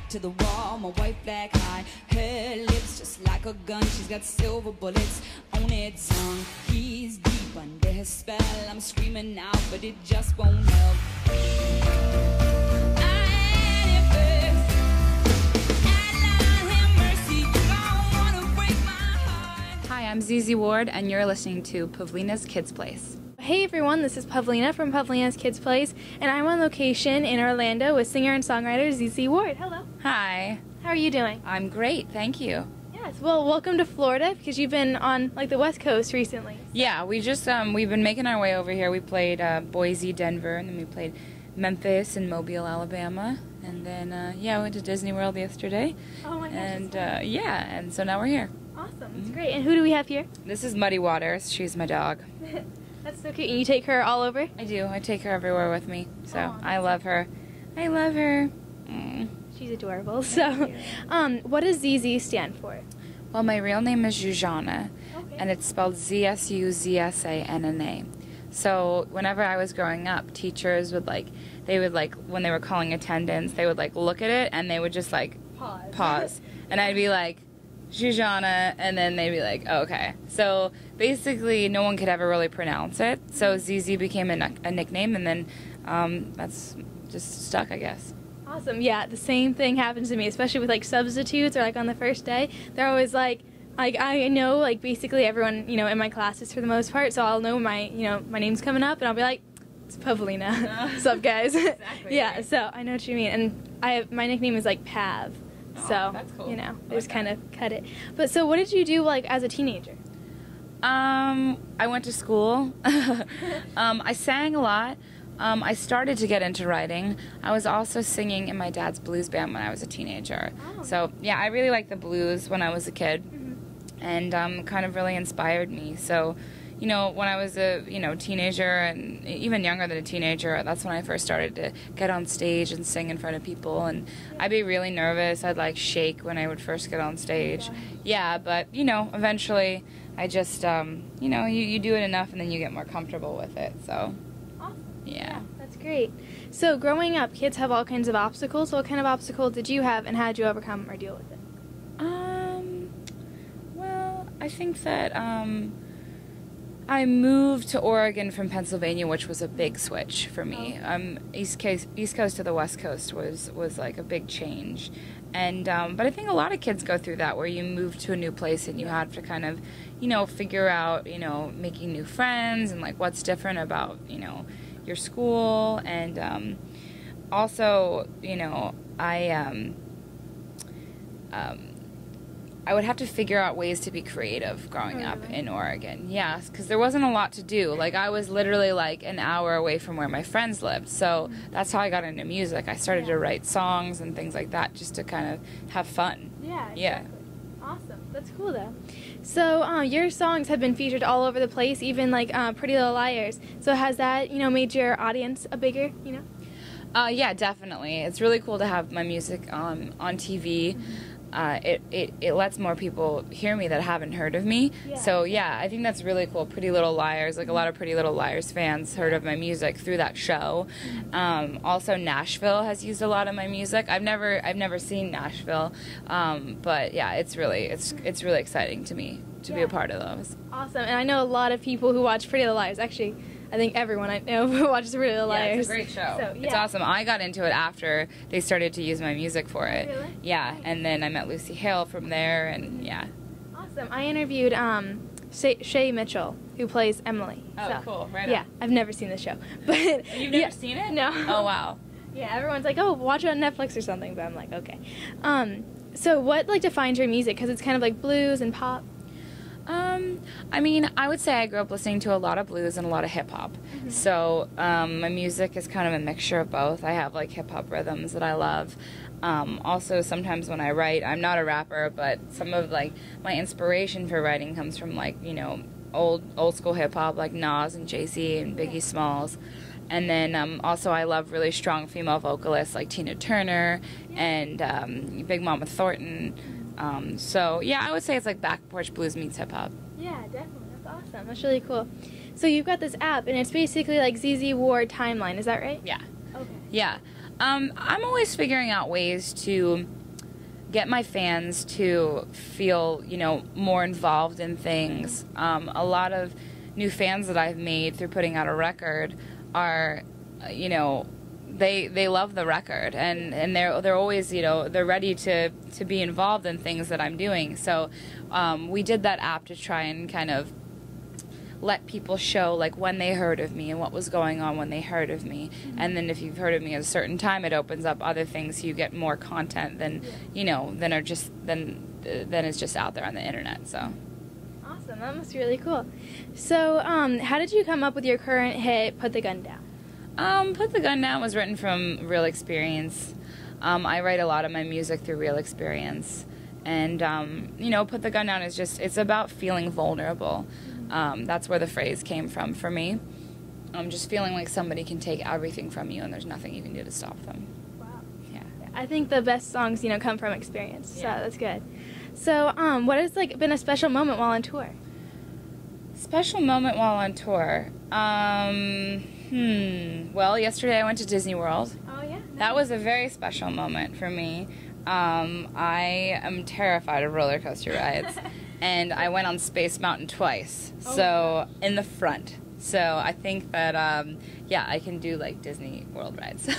to the wall, my white flag high. Her lips just like a gun, she's got silver bullets on her tongue. He's deep under her spell, I'm screaming out, but it just won't help. Hi, I'm ZZ Ward, and you're listening to Pavlina's Kidz Place. Hey everyone, this is Pavlina from Pavlina's Kidz Place, and I'm on location in Orlando with singer and songwriter ZZ Ward. Hello. Hi. How are you doing? I'm great, thank you. Yes, well, welcome to Florida, because you've been on like the West Coast recently. Yeah, we've been making our way over here. We played Boise, Denver, and then we played Memphis and Mobile, Alabama, and then we went to Disney World yesterday. Oh my gosh. And and so now we're here. Awesome, that's great. And who do we have here? This is Muddy Waters. She's my dog. That's so cute. And you take her all over? I do. I take her everywhere with me. So Aww. I love her. I love her. She's adorable. So, what does ZZ stand for? Well, my real name is Zuzana, Okay. and it's spelled Z-S-U-Z-S-A-N-N-A. So whenever I was growing up, teachers would when they were calling attendance, they would look at it and they would just pause. And I'd be like, Zuzana, and then they'd be like, oh, okay. So basically, no one could ever really pronounce it. So ZZ became a nickname, and then that's just stuck, I guess. Awesome. Yeah, the same thing happens to me, especially with substitutes or on the first day. They're always I know basically everyone in my classes for the most part, so I'll know my my name's coming up, and I'll be like, it's Pavlina. What's up, guys? Exactly. Yeah. Right. So I know what you mean, and my nickname is Pav. So that's cool. I just kind of cut it. But so what did you do as a teenager? I went to school. I sang a lot. I started to get into writing. I was also singing in my dad's blues band when I was a teenager. Oh. So yeah, I really liked the blues when I was a kid, and kind of really inspired me. So, when I was a teenager and even younger than a teenager, that's when I first started to get on stage and sing in front of people. And I'd be really nervous. I'd shake when I would first get on stage. Yeah, but eventually I just you do it enough and then you get more comfortable with it. So. Yeah. That's great. So growing up, kids have all kinds of obstacles. What kind of obstacle did you have, and how did you overcome or deal with it? Well, I think that I moved to Oregon from Pennsylvania, which was a big switch for me. East Coast to the West Coast was a big change. And but I think a lot of kids go through that, where you move to a new place and you have to kind of, figure out, making new friends and what's different about, your school. And also, I would have to figure out ways to be creative growing up in Oregon. Yes, because there wasn't a lot to do. I was literally an hour away from where my friends lived. So that's how I got into music. I started to write songs and things like that just to kind of have fun. Yeah, exactly. Yeah. Awesome. That's cool, though. So your songs have been featured all over the place, even Pretty Little Liars. So has that, made your audience a bigger, Yeah, definitely. It's really cool to have my music on TV. It lets more people hear me that haven't heard of me. Yeah. So yeah, I think that's really cool. Pretty Little Liars, a lot of Pretty Little Liars fans heard of my music through that show. Also Nashville has used a lot of my music. I've never seen Nashville, but yeah, it's really exciting to me to be a part of those. Awesome. And I know a lot of people who watch Pretty Little Liars. Actually, I think everyone I know who watches Pretty Little Liars. Yeah, it's a great show. So, It's awesome. I got into it after they started to use my music for it. Really? Yeah, and then I met Lucy Hale from there, and yeah. Awesome. I interviewed Shay Mitchell, who plays Emily. Oh, cool. Right Yeah, on. I've never seen the show. But You've never seen it? No. Oh, wow. Yeah, everyone's like, oh, watch it on Netflix or something, but I'm like, okay. So what defines your music? Because it's kind of blues and pop. I mean, I would say I grew up listening to a lot of blues and a lot of hip-hop. So my music is kind of a mixture of both. I have hip-hop rhythms that I love. Also, sometimes when I write, I'm not a rapper, but some of my inspiration for writing comes from old school hip-hop like Nas and Jay-Z and Biggie Smalls. And then also I love really strong female vocalists like Tina Turner and Big Mama Thornton. So yeah, I would say it's back porch blues meets hip hop. Yeah, definitely. That's awesome. That's really cool. So you've got this app, and it's basically ZZ Ward Timeline. Is that right? Yeah. Okay. Yeah. I'm always figuring out ways to get my fans to feel, you know, more involved in things. A lot of new fans that I've made through putting out a record are, you know, they love the record, and they're always, you know, they're ready to be involved in things that I'm doing. So we did that app to try and kind of let people show like when they heard of me and what was going on when they heard of me. And then if you've heard of me at a certain time, it opens up other things, so you get more content than you know than is just out there on the internet. So awesome, that must be really cool. So how did you come up with your current hit, Put the Gun Down? Put the Gun Down was written from real experience. I write a lot of my music through real experience. And, you know, Put the Gun Down is just, it's about feeling vulnerable. That's where the phrase came from for me. Just feeling like somebody can take everything from you and there's nothing you can do to stop them. Wow. Yeah. I think the best songs, you know, come from experience. So that's good. So what has, like, been a special moment while on tour? Special moment while on tour? Well, yesterday I went to Disney World. Oh, yeah? Nice. That was a very special moment for me. I am terrified of roller coaster rides, and I went on Space Mountain twice, so in the front. So I think that, yeah, I can do, like, Disney World rides.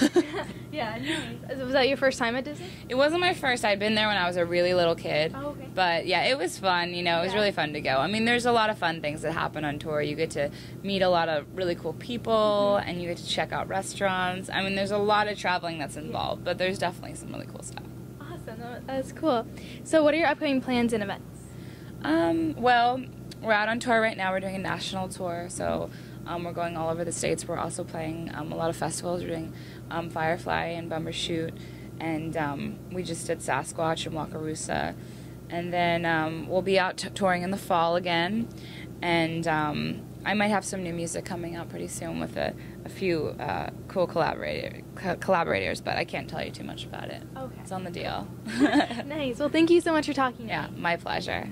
Yeah, nice. Was that your first time at Disney? It wasn't my first. I'd been there when I was a really little kid. Oh, okay. But, yeah, it was fun. You know, it was really fun to go. I mean, there's a lot of fun things that happen on tour. You get to meet a lot of really cool people, and you get to check out restaurants. I mean, there's a lot of traveling that's involved, but there's definitely some really cool stuff. Awesome. That's cool. So what are your upcoming plans and events? Well, we're out on tour right now. We're doing a national tour, so we're going all over the states. We're also playing a lot of festivals. We're doing Firefly and Bumbershoot, and we just did Sasquatch and Wakarusa. And then we'll be out touring in the fall again, and I might have some new music coming out pretty soon with a few cool collaborators, but I can't tell you too much about it. Okay. It's on the deal. Nice. Well, thank you so much for talking to me. Yeah, my pleasure.